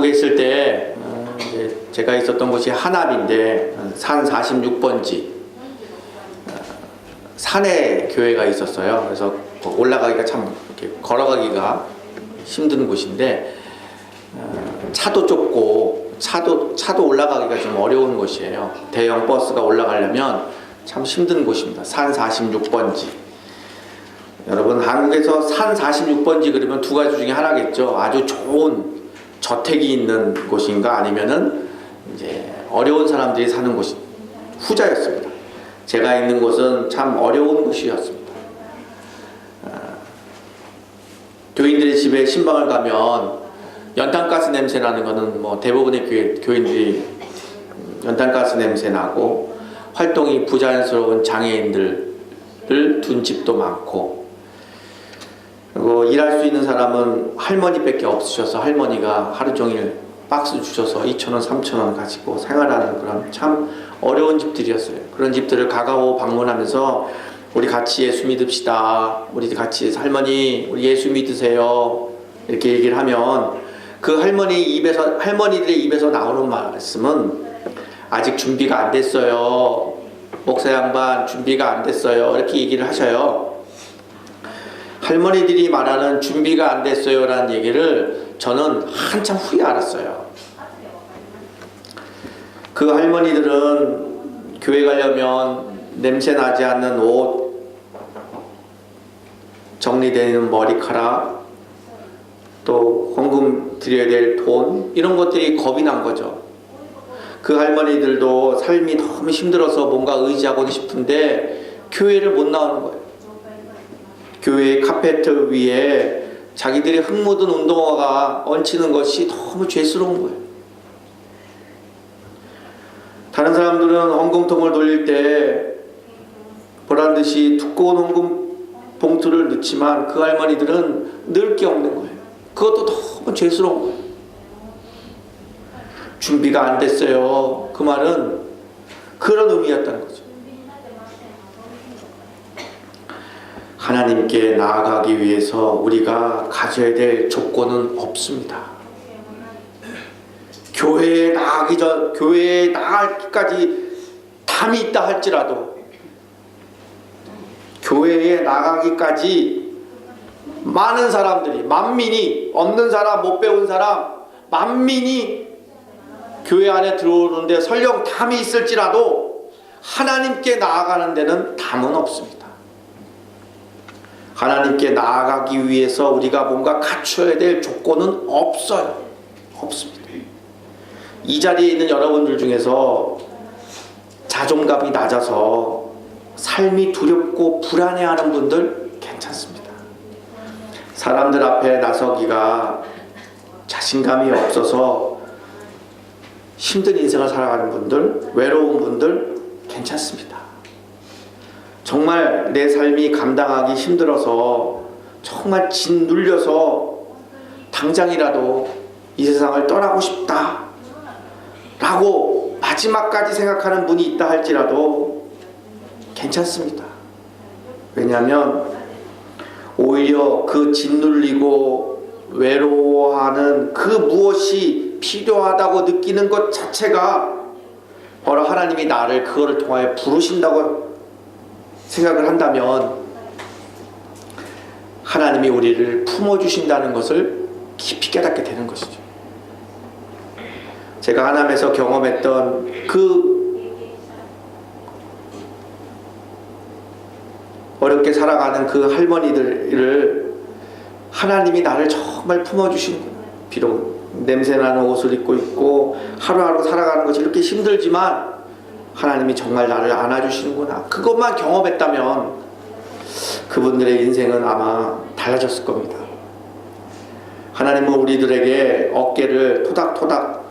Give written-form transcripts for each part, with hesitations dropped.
한국에 있을 때 이제 제가 있었던 곳이 하남인데 산 46번지 산에 교회가 있었어요. 그래서 올라가기가 참 이렇게 걸어가기가 힘든 곳인데 차도 좁고 차도 올라가기가 좀 어려운 곳이에요. 대형 버스가 올라가려면 참 힘든 곳입니다. 산 46번지. 여러분, 한국에서 산 46번지 그러면 두 가지 중에 하나겠죠. 아주 좋은 저택이 있는 곳인가, 아니면은 이제 어려운 사람들이 사는 곳이 후자였습니다. 제가 있는 곳은 참 어려운 곳이었습니다. 교인들의 집에 신방을 가면 연탄가스 냄새 나는 거는 뭐 대부분의 교인들이 연탄가스 냄새 나고, 활동이 부자연스러운 장애인들을 둔 집도 많고, 그리고 일할 수 있는 사람은 할머니밖에 없으셔서 할머니가 하루 종일 박스 주셔서 2,000원, 3,000원 가지고 생활하는 그런 참 어려운 집들이었어요. 그런 집들을 가가고 방문하면서 우리 같이 예수 믿읍시다, 우리 같이 할머니 우리 예수 믿으세요, 이렇게 얘기를 하면 그 할머니들의 입에서 나오는 말씀은 아직 준비가 안 됐어요, 목사 양반 준비가 안 됐어요, 이렇게 얘기를 하셔요. 할머니들이 말하는 준비가 안 됐어요 라는 얘기를 저는 한참 후에 알았어요. 그 할머니들은 교회 가려면 냄새 나지 않는 옷, 정리되는 머리카락, 또 헌금 드려야 될 돈, 이런 것들이 겁이 난 거죠. 그 할머니들도 삶이 너무 힘들어서 뭔가 의지하고 싶은데 교회를 못 나오는 거예요. 교회의 카페트 위에 자기들의 흙 묻은 운동화가 얹히는 것이 너무 죄스러운 거예요. 다른 사람들은 헌금통을 돌릴 때 보란듯이 두꺼운 헌금 봉투를 넣지만 그 할머니들은 넣을 게 없는 거예요. 그것도 너무 죄스러운 거예요. 준비가 안 됐어요. 그 말은 그런 의미였다는 거죠. 하나님께 나아가기 위해서 우리가 가져야 될 조건은 없습니다. 교회에 나가기까지 담이 있다 할지라도, 교회에 나가기까지 많은 사람들이, 만민이, 없는 사람, 못 배운 사람, 만민이 교회 안에 들어오는데 설령 담이 있을지라도 하나님께 나아가는 데는 담은 없습니다. 하나님께 나아가기 위해서 우리가 뭔가 갖춰야 될 조건은 없어요. 없습니다. 이 자리에 있는 여러분들 중에서 자존감이 낮아서 삶이 두렵고 불안해하는 분들 괜찮습니다. 사람들 앞에 나서기가 자신감이 없어서 힘든 인생을 살아가는 분들, 외로운 분들 괜찮습니다. 정말 내 삶이 감당하기 힘들어서 정말 짓눌려서 당장이라도 이 세상을 떠나고 싶다 라고 마지막까지 생각하는 분이 있다 할지라도 괜찮습니다. 왜냐하면 오히려 그 짓눌리고 외로워하는 그 무엇이 필요하다고 느끼는 것 자체가 바로 하나님이 나를 그거를 통하여 부르신다고 생각을 한다면 하나님이 우리를 품어주신다는 것을 깊이 깨닫게 되는 것이죠. 제가 하나님에서 경험했던 그 어렵게 살아가는 그 할머니들을 하나님이 나를 정말 품어주시는구나. 비록 냄새나는 옷을 입고 있고 하루하루 살아가는 것이 이렇게 힘들지만 하나님이 정말 나를 안아주시는구나. 그것만 경험했다면 그분들의 인생은 아마 달라졌을 겁니다. 하나님은 우리들에게 어깨를 토닥토닥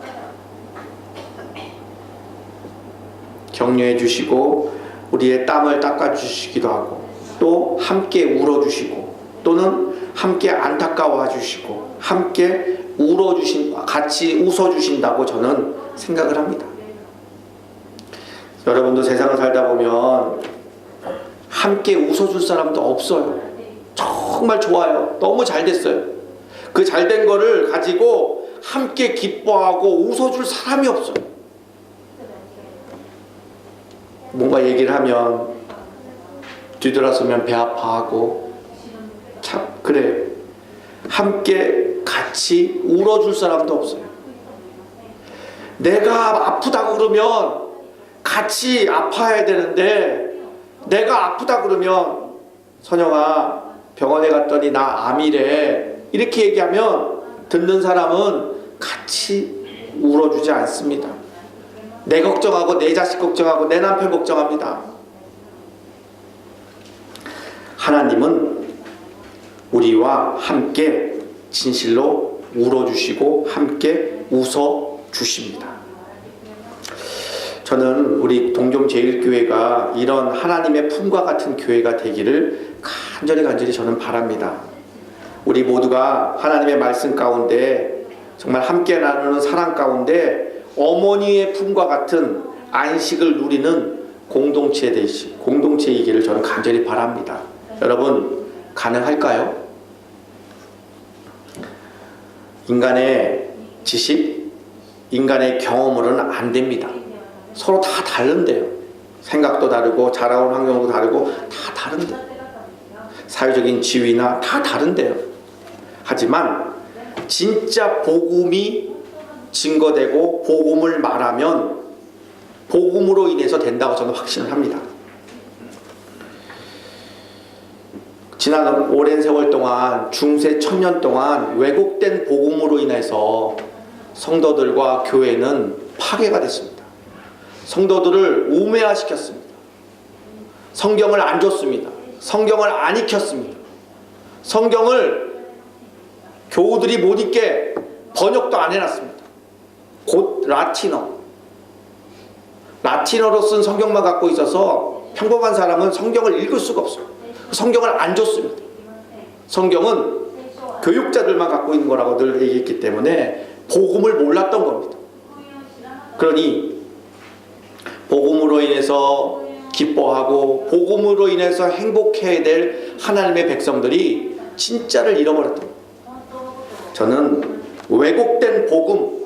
격려해 주시고 우리의 땀을 닦아 주시기도 하고, 또 함께 울어주시고, 또는 함께 안타까워 주시고, 함께 같이 웃어주신다고 저는 생각을 합니다. 여러분도 세상을 살다 보면 함께 웃어줄 사람도 없어요. 정말 좋아요. 너무 잘 됐어요. 그 잘된 거를 가지고 함께 기뻐하고 웃어줄 사람이 없어요. 뭔가 얘기를 하면 뒤돌아서면 배 아파하고, 참 그래, 함께 같이 울어줄 사람도 없어요. 내가 아프다고 그러면 같이 아파야 되는데, 내가 아프다 그러면 선영아 병원에 갔더니 나 암이래 이렇게 얘기하면 듣는 사람은 같이 울어주지 않습니다. 내 걱정하고 내 자식 걱정하고 내 남편 걱정합니다. 하나님은 우리와 함께 진실로 울어주시고 함께 웃어주십니다. 저는 우리 동정제일교회가 이런 하나님의 품과 같은 교회가 되기를 간절히 저는 바랍니다. 우리 모두가 하나님의 말씀 가운데 정말 함께 나누는 사랑 가운데 어머니의 품과 같은 안식을 누리는 공동체이기를 저는 간절히 바랍니다. 여러분 가능할까요? 인간의 지식, 인간의 경험으로는 안 됩니다. 서로 다 다른데요. 생각도 다르고 자라온 환경도 다르고 다 다른데, 사회적인 지위나 다 다른데요. 하지만 진짜 복음이 증거되고 복음을 말하면 복음으로 인해서 된다고 저는 확신을 합니다. 지난 오랜 세월 동안, 중세 1000년 동안 왜곡된 복음으로 인해서 성도들과 교회는 파괴가 됐습니다. 성도들을 우매화시켰습니다. 성경을 안 줬습니다. 성경을 안 익혔습니다. 성경을 교우들이 못 읽게 번역도 안 해놨습니다. 곧 라틴어로 쓴 성경만 갖고 있어서 평범한 사람은 성경을 읽을 수가 없어요. 성경을 안 줬습니다. 성경은 교육자들만 갖고 있는 거라고 늘 얘기했기 때문에 복음을 몰랐던 겁니다. 그러니 복음으로 인해서 기뻐하고 복음으로 인해서 행복해야 될 하나님의 백성들이 진짜를 잃어버렸던 겁니다. 저는 왜곡된 복음,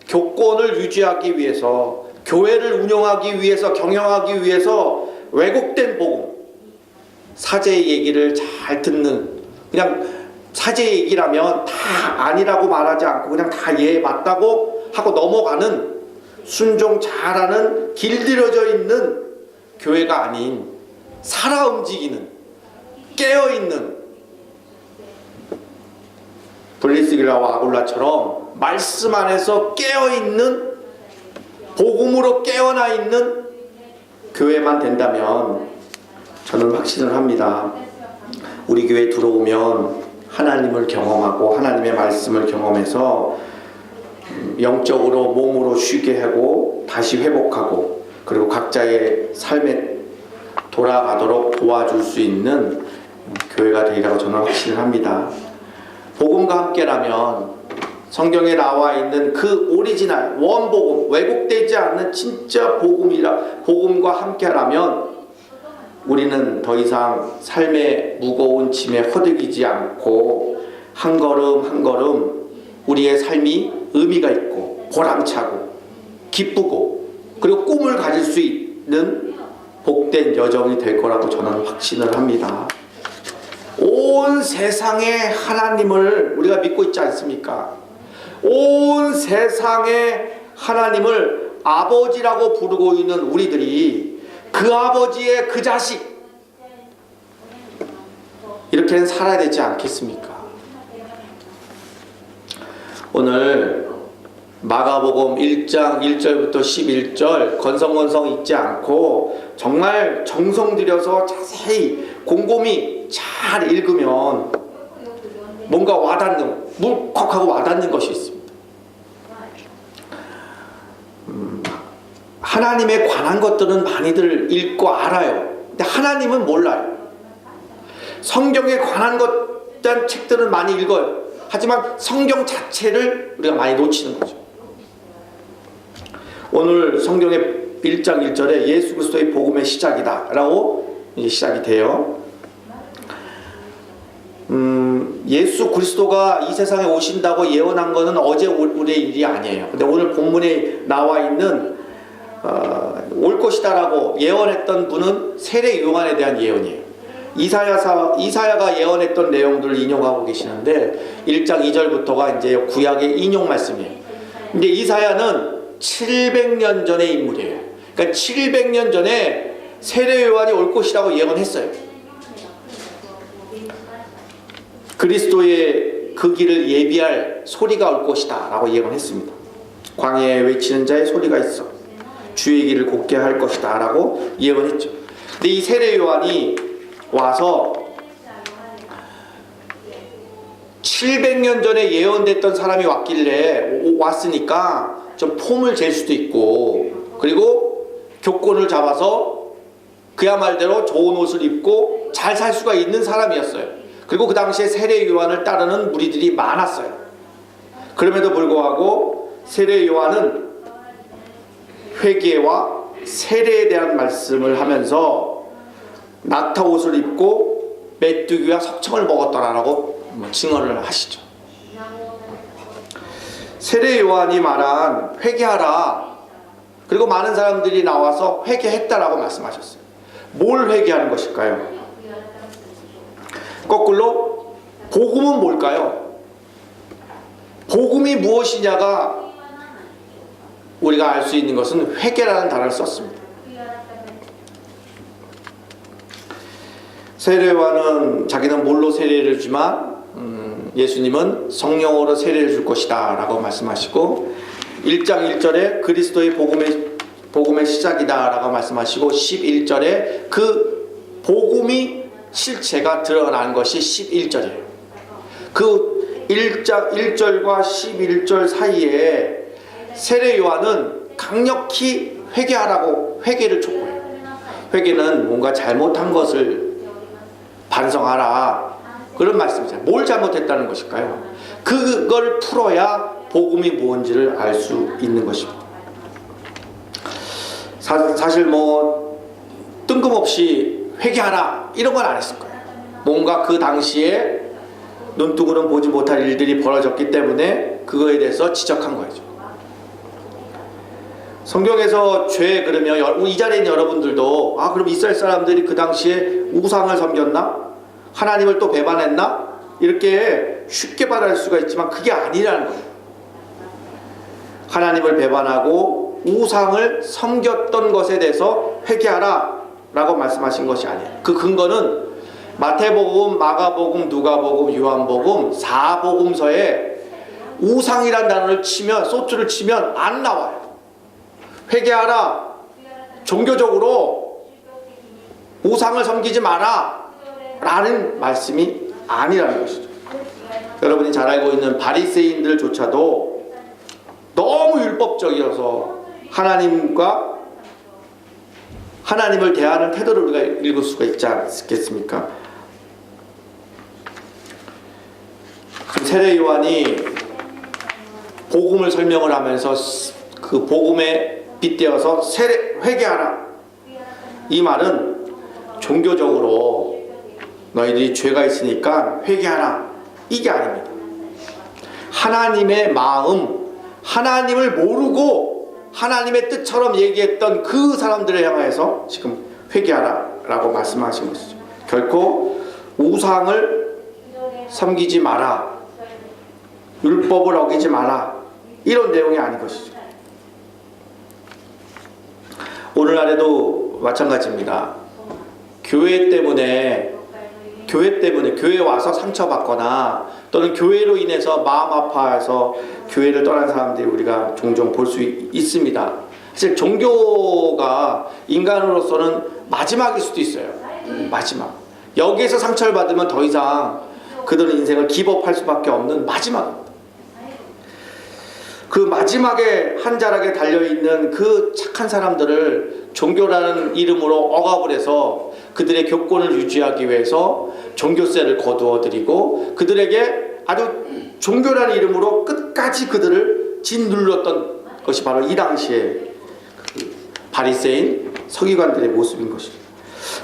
교권을 유지하기 위해서, 교회를 운영하기 위해서, 경영하기 위해서 왜곡된 복음, 사제의 얘기를 잘 듣는, 그냥 사제의 얘기라면 다 아니라고 말하지 않고 그냥 다 예 맞다고 하고 넘어가는, 순종 잘하는, 길들여져 있는 교회가 아닌 살아 움직이는, 깨어있는 블리스길라와 아굴라처럼 말씀 안에서 깨어있는, 복음으로 깨어나 있는 교회만 된다면 저는 확신을 합니다. 우리 교회에 들어오면 하나님을 경험하고 하나님의 말씀을 경험해서 영적으로 몸으로 쉬게 하고 다시 회복하고, 그리고 각자의 삶에 돌아가도록 도와줄 수 있는 교회가 되리라고 저는 확신을 합니다. 복음과 함께라면, 성경에 나와 있는 그 오리지널 원복음, 왜곡되지 않는 진짜 복음과 함께라면 우리는 더 이상 삶의 무거운 짐에 허덕이지 않고 한 걸음 한 걸음 우리의 삶이 의미가 있고 보람차고 기쁘고 그리고 꿈을 가질 수 있는 복된 여정이 될 거라고 저는 확신을 합니다. 온 세상의 하나님을 우리가 믿고 있지 않습니까? 온 세상의 하나님을 아버지라고 부르고 있는 우리들이 그 아버지의 그 자식, 이렇게는 살아야 되지 않겠습니까? 오늘 마가복음 1장 1절부터 11절 건성건성 읽지 않고 정말 정성 들여서 자세히 곰곰이 잘 읽으면 뭔가 와닿는, 물컥하고 와닿는 것이 있습니다. 하나님에 관한 것들은 많이들 읽고 알아요. 근데 하나님은 몰라요. 성경에 관한 것 대한 책들은 많이 읽어요. 하지만 성경 자체를 우리가 많이 놓치는 거죠. 오늘 성경의 1장 1절에 예수 그리스도의 복음의 시작이다 라고 이제 시작이 돼요. 예수 그리스도가 이 세상에 오신다고 예언한 것은 어제 우리의 일이 아니에요. 근데 오늘 본문에 나와 있는 올 것이다라고 예언했던 분은 세례 요한에 대한 예언이에요. 이사야가 예언했던 내용들을 인용하고 계시는데 1장 2절부터가 이제 구약의 인용 말씀이에요. 근데 이사야는 700년 전의 인물이에요. 그러니까 700년 전에 세례 요한이 올 것이라고 예언했어요. 그리스도의 그 길을 예비할 소리가 올 것이다 라고 예언했습니다. 광야에 외치는 자의 소리가 있어 주의 길을 곱게 할 것이다 라고 예언했죠. 근데 이 세례 요한이 와서 700년 전에 예언됐던 사람이 왔으니까 좀 폼을 잴 수도 있고, 그리고 교권을 잡아서 그야 말대로 좋은 옷을 입고 잘 살 수가 있는 사람이었어요. 그리고 그 당시에 세례 요한을 따르는 무리들이 많았어요. 그럼에도 불구하고 세례 요한은 회개와 세례에 대한 말씀을 하면서 낙타 옷을 입고 메뚜기와 석청을 먹었더라라고 증언을 하시죠. 세례 요한이 말한 회개하라, 그리고 많은 사람들이 나와서 회개했다라고 말씀하셨어요. 뭘 회개하는 것일까요? 거꾸로 복음은 뭘까요? 복음이 무엇이냐가 우리가 알 수 있는 것은 회개라는 단어를 썼습니다. 세례 요한은 자기는 물로 세례를 주지만 예수님은 성령으로 세례를 줄 것이다 라고 말씀하시고, 1장 1절에 그리스도의 복음의 시작이다 라고 말씀하시고, 11절에 그 복음이 실체가 드러난 것이 11절이에요. 그 1장 1절과 11절 사이에 세례 요한은 강력히 회개하라고 회개를 촉구해요. 회개는 뭔가 잘못한 것을 반성하라, 그런 말씀이잖아요. 뭘 잘못했다는 것일까요? 그걸 풀어야 복음이 무엇인지를 알 수 있는 것입니다. 사실 뜬금없이 회개하라 이런 건 안 했을 거예요. 뭔가 그 당시에 눈뜨고는 보지 못할 일들이 벌어졌기 때문에 그거에 대해서 지적한 거죠. 성경에서 죄 그러면 이 자리에 있는 여러분들도 그럼 이스라엘 사람들이 그 당시에 우상을 섬겼나? 하나님을 또 배반했나? 이렇게 쉽게 받아들일 수가 있지만 그게 아니라는 거예요. 하나님을 배반하고 우상을 섬겼던 것에 대해서 회개하라 라고 말씀하신 것이 아니에요. 그 근거는 마태복음, 마가복음, 누가복음, 요한복음 4복음서에 우상이란 단어를 치면, 소트를 치면 안 나와요. 회개하라, 종교적으로 우상을 섬기지 마라 라는 말씀이 아니라는 것이죠. 여러분이 잘 알고 있는 바리새인들조차도 너무 율법적이어서 하나님을 대하는 태도를 우리가 읽을 수가 있지 않겠습니까? 세례 요한이 복음을 설명을 하면서 그 복음에 빗대어서 회개하라, 이 말은 종교적으로 너희들이 죄가 있으니까 회개하라, 이게 아닙니다. 하나님의 마음, 하나님을 모르고 하나님의 뜻처럼 얘기했던 그 사람들을 향해서 지금 회개하라 라고 말씀하신 것이죠. 결코 우상을 섬기지 마라, 율법을 어기지 마라, 이런 내용이 아닌 것이죠. 오늘날에도 마찬가지입니다. 교회 때문에 교회에 와서 상처받거나 또는 교회로 인해서 마음 아파해서 교회를 떠난 사람들이 우리가 종종 볼 수 있습니다. 사실 종교가 인간으로서는 마지막일 수도 있어요. 마지막. 여기에서 상처를 받으면 더 이상 그들은 인생을 기법할 수밖에 없는 마지막. 그 마지막에 한 자락에 달려있는 그 착한 사람들을 종교라는 이름으로 억압을 해서 그들의 교권을 유지하기 위해서 종교세를 거두어들이고 그들에게 아주 종교라는 이름으로 끝까지 그들을 짓눌렀던 것이 바로 이 당시에 바리새인 서기관들의 모습인 것입니다.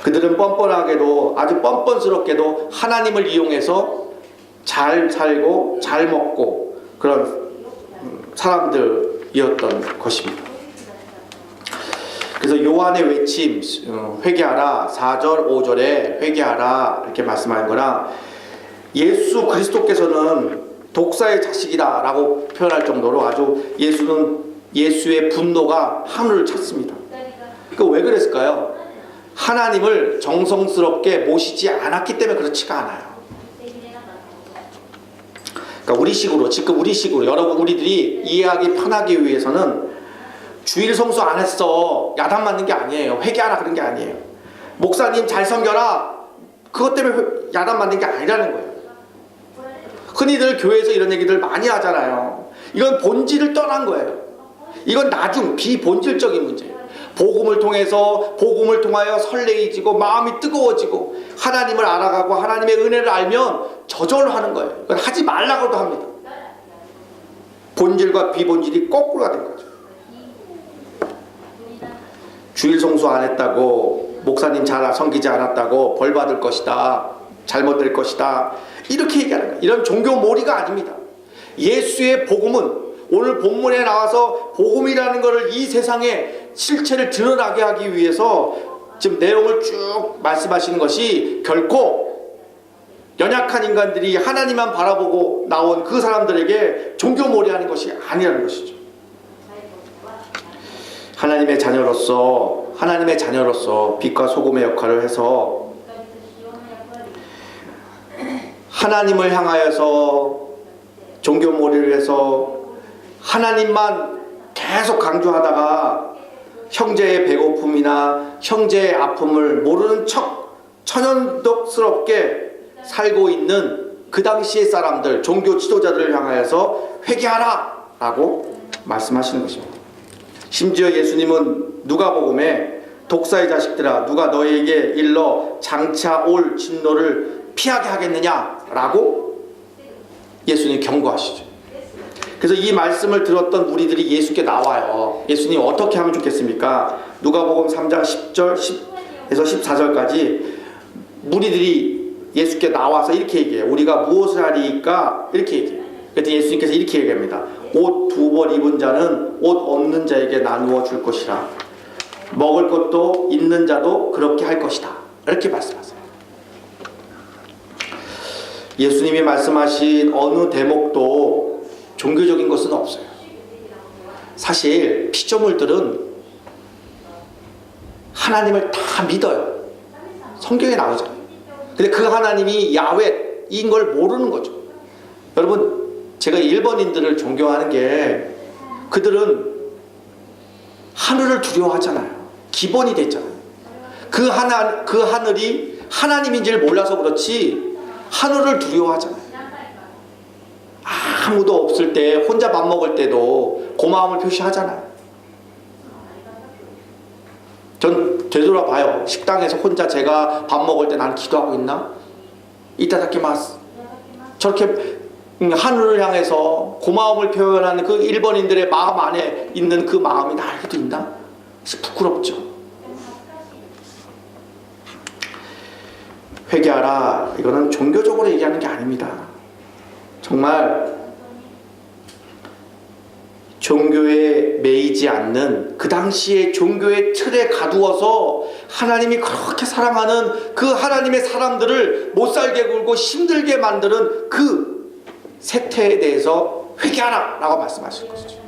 그들은 뻔뻔하게도, 아주 뻔뻔스럽게도 하나님을 이용해서 잘 살고 잘 먹고 그런 사람들이었던 것입니다. 그래서 요한의 외침 회개하라 4절 5절에 회개하라 이렇게 말씀하는 거랑 예수 그리스도께서는 독사의 자식이다 라고 표현할 정도로 아주 예수의 분노가 하늘을 찼습니다. 그 왜 그랬을까요? 하나님을 정성스럽게 모시지 않았기 때문에 그렇지가 않아요. 그러니까 지금 우리식으로 여러분 우리들이 이해하기 편하기 위해서는 주일 성수 안 했어 야단 맞는 게 아니에요. 회개하라 그런 게 아니에요. 목사님 잘 섬겨라 그것 때문에 야단 맞는 게 아니라는 거예요. 흔히들 교회에서 이런 얘기들 많이 하잖아요. 이건 본질을 떠난 거예요. 이건 비본질적인 문제예요. 복음을 통하여 설레이지고 마음이 뜨거워지고 하나님을 알아가고 하나님의 은혜를 알면 저절하는 거예요. 이건 하지 말라고도 합니다. 본질과 비본질이 거꾸로가 된 거죠. 주일 성수 안 했다고 목사님 잘 섬기지 않았다고 벌 받을 것이다. 잘못될 것이다. 이렇게 얘기하는 거예요. 이런 종교몰이가 아닙니다. 예수의 복음은 오늘 본문에 나와서 복음이라는 것을 이 세상에 실체를 드러나게 하기 위해서 지금 내용을 쭉 말씀하시는 것이 결코 연약한 인간들이 하나님만 바라보고 나온 그 사람들에게 종교몰이하는 것이 아니라는 것이죠. 하나님의 자녀로서 빛과 소금의 역할을 해서 하나님을 향하여서 종교몰이를 해서 하나님만 계속 강조하다가 형제의 배고픔이나 형제의 아픔을 모르는 척 천연덕스럽게 살고 있는 그 당시의 사람들, 종교 지도자들을 향하여서 회개하라 라고 말씀하시는 것입니다. 심지어 예수님은 누가복음에 독사의 자식들아 누가 너에게 일러 장차 올 진노를 피하게 하겠느냐 라고 예수님 경고하시죠. 그래서 이 말씀을 들었던 무리들이 예수께 나와요. 예수님 어떻게 하면 좋겠습니까? 누가복음 3장 10절에서 14절까지 무리들이 예수께 나와서 이렇게 얘기해요. 우리가 무엇을 하리까? 이렇게 얘기해요. 그래서 예수님께서 이렇게 얘기합니다. 옷 2벌 입은 자는 옷 없는 자에게 나누어 줄 것이라. 먹을 것도 있는 자도 그렇게 할 것이다. 이렇게 말씀하세요. 예수님이 말씀하신 어느 대목도 종교적인 것은 없어요. 사실 피조물들은 하나님을 다 믿어요. 성경에 나오잖아요. 근데 그 하나님이 야훼인 걸 모르는 거죠. 여러분 제가 일본인들을 존경하는 게 그들은 하늘을 두려워하잖아요. 기본이 됐잖아요. 그 하늘이 하나님인지를 몰라서 그렇지 하늘을 두려워하잖아요. 아무도 없을 때 혼자 밥 먹을 때도 고마움을 표시하잖아요. 전 되돌아봐요. 식당에서 혼자 제가 밥 먹을 때 나는 기도하고 있나? 이타다키마스. 저렇게 하늘을 향해서 고마움을 표현하는 그 일본인들의 마음 안에 있는 그 마음이 나에게도 있나? 부끄럽죠. 회개하라. 이거는 종교적으로 얘기하는 게 아닙니다. 정말 종교에 매이지 않는 그 당시에 종교의 틀에 가두어서 하나님이 그렇게 사랑하는 그 하나님의 사람들을 못살게 굴고 힘들게 만드는 그 세태에 대해서 회개하라 라고 말씀하실 것이죠.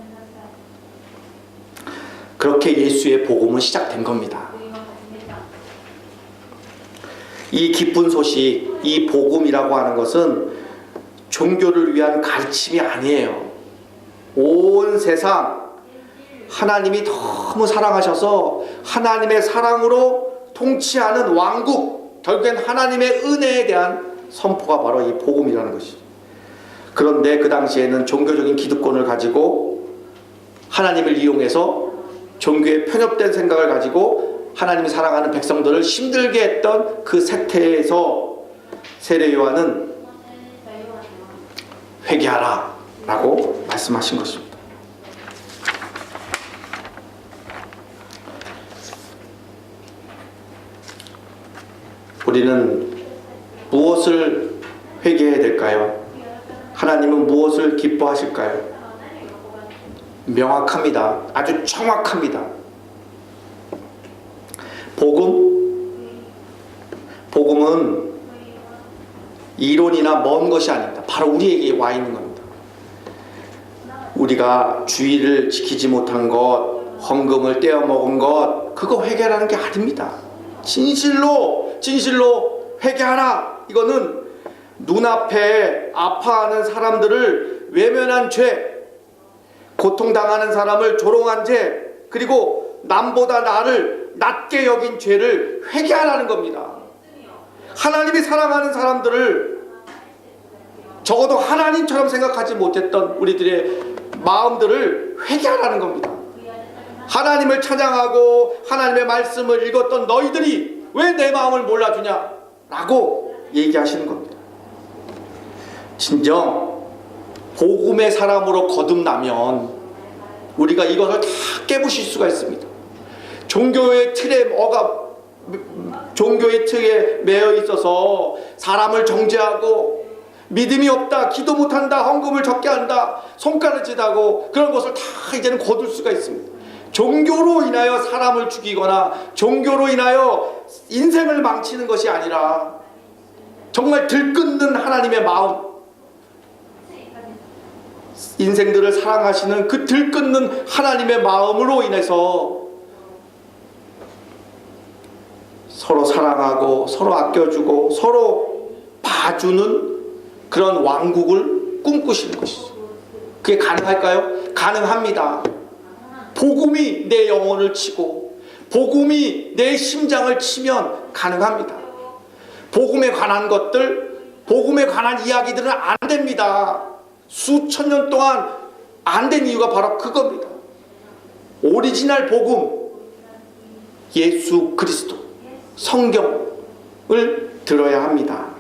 그렇게 예수의 복음은 시작된 겁니다. 이 기쁜 소식, 이 복음이라고 하는 것은 종교를 위한 가르침이 아니에요. 온 세상 하나님이 너무 사랑하셔서 하나님의 사랑으로 통치하는 왕국, 결국엔 하나님의 은혜에 대한 선포가 바로 이 복음이라는 것이죠. 그런데 그 당시에는 종교적인 기득권을 가지고 하나님을 이용해서 종교에 편협된 생각을 가지고 하나님이 사랑하는 백성들을 힘들게 했던 그 세태에서 세례 요한은 회개하라 라고 말씀하신 것입니다. 우리는 무엇을 회개해야 될까요? 하나님은 무엇을 기뻐하실까요? 명확합니다. 아주 정확합니다. 복음은 이론이나 먼 것이 아닙니다. 바로 우리에게 와 있는 겁니다. 우리가 주의를 지키지 못한 것, 헌금을 떼어 먹은 것, 그거 회개하라는 게 아닙니다. 진실로 회개하라. 이거는 눈앞에 아파하는 사람들을 외면한 죄, 고통당하는 사람을 조롱한 죄, 그리고 남보다 나를 낮게 여긴 죄를 회개하라는 겁니다. 하나님이 사랑하는 사람들을 적어도 하나님처럼 생각하지 못했던 우리들의 마음들을 회개하라는 겁니다. 하나님을 찬양하고 하나님의 말씀을 읽었던 너희들이 왜 내 마음을 몰라주냐? 라고 얘기하시는 겁니다. 진정 복음의 사람으로 거듭나면 우리가 이것을 다 깨부실 수가 있습니다. 종교의 틀에 매여 있어서 사람을 정죄하고 믿음이 없다, 기도 못한다, 헌금을 적게 한다, 손가락질하고 그런 것을 다 이제는 거둘 수가 있습니다. 종교로 인하여 사람을 죽이거나 종교로 인하여 인생을 망치는 것이 아니라 정말 들끓는 하나님의 마음, 인생들을 사랑하시는 그 들끓는 하나님의 마음으로 인해서 서로 사랑하고 서로 아껴주고 서로 봐주는 그런 왕국을 꿈꾸시는 것이죠. 그게 가능할까요? 가능합니다. 복음이 내 영혼을 치고 복음이 내 심장을 치면 가능합니다. 복음에 관한 것들, 복음에 관한 이야기들은 안 됩니다. 수천 년 동안 안 된 이유가 바로 그겁니다. 오리지널 복음, 예수 그리스도, 성경을 들어야 합니다.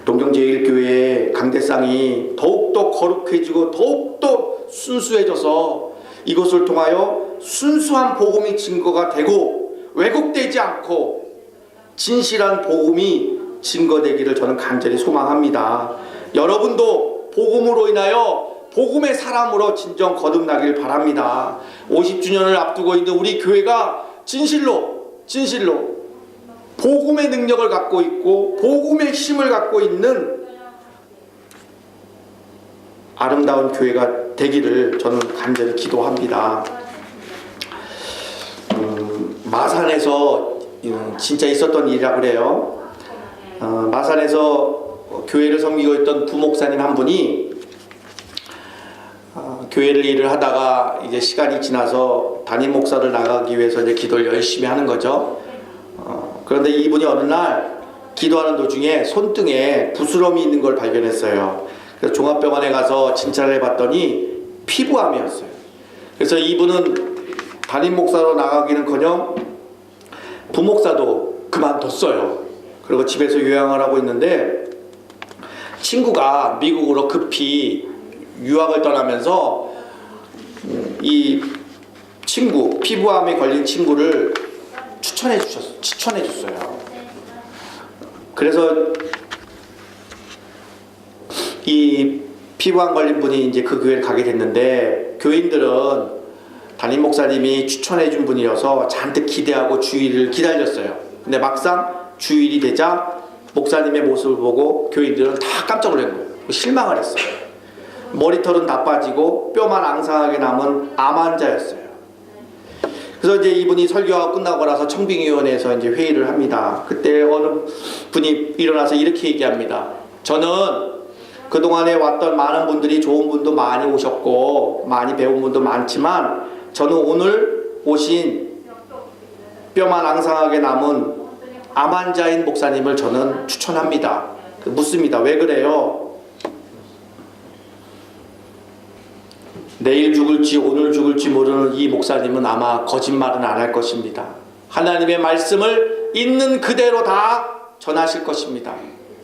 동경제일교회의 강대상이 더욱더 거룩해지고 더욱더 순수해져서 이것을 통하여 순수한 복음이 증거가 되고 왜곡되지 않고 진실한 복음이 증거되기를 저는 간절히 소망합니다. 여러분도 복음으로 인하여 복음의 사람으로 진정 거듭나길 바랍니다. 50주년을 앞두고 있는 우리 교회가 진실로 복음의 능력을 갖고 있고 복음의 힘을 갖고 있는 아름다운 교회가 되기를 저는 간절히 기도합니다. 마산에서 진짜 있었던 일이라 그래요. 마산에서 교회를 섬기고 있던 부목사님 한 분이 교회를 일을 하다가 이제 시간이 지나서 담임 목사를 나가기 위해서 이제 기도를 열심히 하는 거죠. 그런데 이분이 어느 날 기도하는 도중에 손등에 부스럼이 있는 걸 발견했어요. 그래서 종합병원에 가서 진찰을 해봤더니 피부암이었어요. 그래서 이분은 담임 목사로 나가기는커녕 부목사도 그만뒀어요. 그리고 집에서 요양을 하고 있는데 친구가 미국으로 급히 유학을 떠나면서 이 친구, 피부암에 걸린 친구를 추천해 줬어요. 그래서 이 피부암 걸린 분이 이제 그 교회를 가게 됐는데 교인들은 담임 목사님이 추천해 준 분이어서 잔뜩 기대하고 주일을 기다렸어요. 근데 막상 주일이 되자 목사님의 모습을 보고 교인들은 다 깜짝 놀란 거예요. 실망을 했어요. 머리털은 다 빠지고 뼈만 앙상하게 남은 암 환자였어요. 그래서 이제 이분이 설교가 끝나고 나서 청빙위원회에서 이제 회의를 합니다. 그때 어느 분이 일어나서 이렇게 얘기합니다. 저는 그동안에 왔던 많은 분들이 좋은 분도 많이 오셨고 많이 배운 분도 많지만 저는 오늘 오신 뼈만 앙상하게 남은 암 환자인 목사님을 저는 추천합니다. 묻습니다. 왜 그래요? 내일 죽을지 오늘 죽을지 모르는 이 목사님은 아마 거짓말은 안 할 것입니다. 하나님의 말씀을 있는 그대로 다 전하실 것입니다.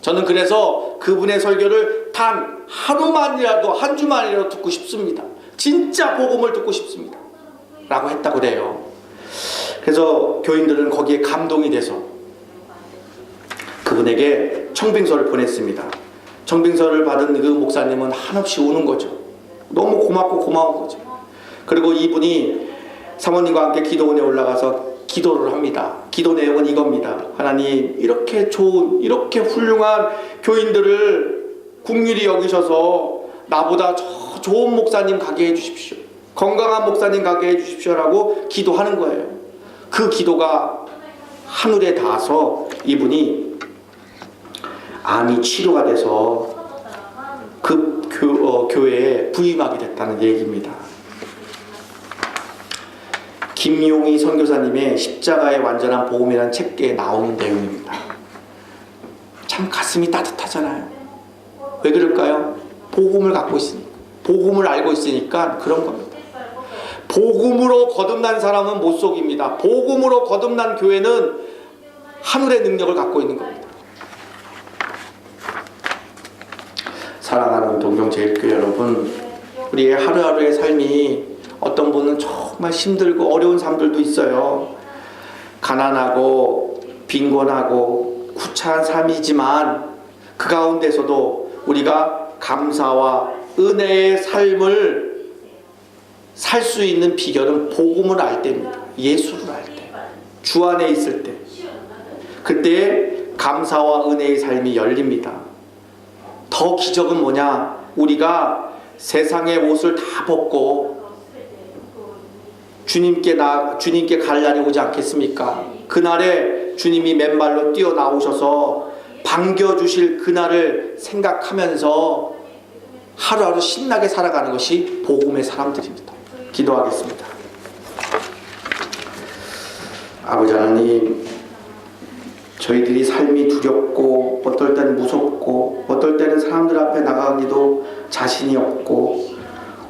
저는 그래서 그분의 설교를 단 하루만이라도 한 주만이라도 듣고 싶습니다. 진짜 복음을 듣고 싶습니다. 라고 했다고 그래요. 그래서 교인들은 거기에 감동이 돼서 그분에게 청빙서를 보냈습니다. 정빙서를 받은 그 목사님은 한없이 우는 거죠. 너무 고맙고 고마운 거죠. 그리고 이분이 사모님과 함께 기도원에 올라가서 기도를 합니다. 기도 내용은 이겁니다. 하나님, 이렇게 좋은, 이렇게 훌륭한 교인들을 긍휼히 여기셔서 나보다 저 좋은 목사님 가게 해주십시오. 건강한 목사님 가게 해주십시오라고 기도하는 거예요. 그 기도가 하늘에 닿아서 이분이 암이 치료가 돼서 그 교회에 부임하게 됐다는 얘기입니다. 김용희 선교사님의 십자가의 완전한 복음이라는 책에 나오는 내용입니다. 참 가슴이 따뜻하잖아요. 왜 그럴까요? 복음을 갖고 있으니까, 복음을 알고 있으니까 그런 겁니다. 복음으로 거듭난 사람은 못 속입니다. 복음으로 거듭난 교회는 하늘의 능력을 갖고 있는 겁니다. 사랑하는 동정제일교회 여러분, 우리의 하루하루의 삶이 어떤 분은 정말 힘들고 어려운 삶들도 있어요. 가난하고 빈곤하고 구차한 삶이지만 그 가운데서도 우리가 감사와 은혜의 삶을 살 수 있는 비결은 복음을 알 때입니다. 예수를 알 때, 주 안에 있을 때, 그때 감사와 은혜의 삶이 열립니다. 더 기적은 뭐냐? 우리가 세상의 옷을 다 벗고 주님께 갈 날이 오지 않겠습니까? 그날에 주님이 맨발로 뛰어나오셔서 반겨주실 그날을 생각하면서 하루하루 신나게 살아가는 것이 복음의 사람들입니다. 기도하겠습니다. 아버지 하나님, 저희들이 삶이 두렵고 어떨 때는 무섭고 어떨 때는 사람들 앞에 나가기도 자신이 없고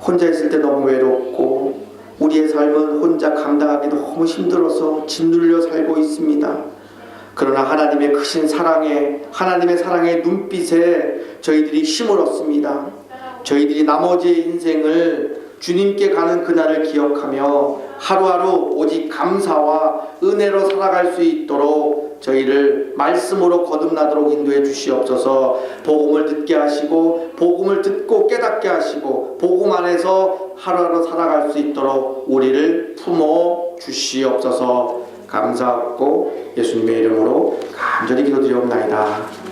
혼자 있을 때 너무 외롭고 우리의 삶은 혼자 감당하기 너무 힘들어서 짓눌려 살고 있습니다. 그러나 하나님의 크신 사랑에, 하나님의 사랑의 눈빛에 저희들이 힘을 얻습니다. 저희들이 나머지 인생을 주님께 가는 그날을 기억하며 하루하루 오직 감사와 은혜로 살아갈 수 있도록 저희를 말씀으로 거듭나도록 인도해 주시옵소서. 복음을 듣게 하시고 복음을 듣고 깨닫게 하시고 복음 안에서 하루하루 살아갈 수 있도록 우리를 품어 주시옵소서. 감사하고 예수님의 이름으로 간절히 기도드리옵나이다.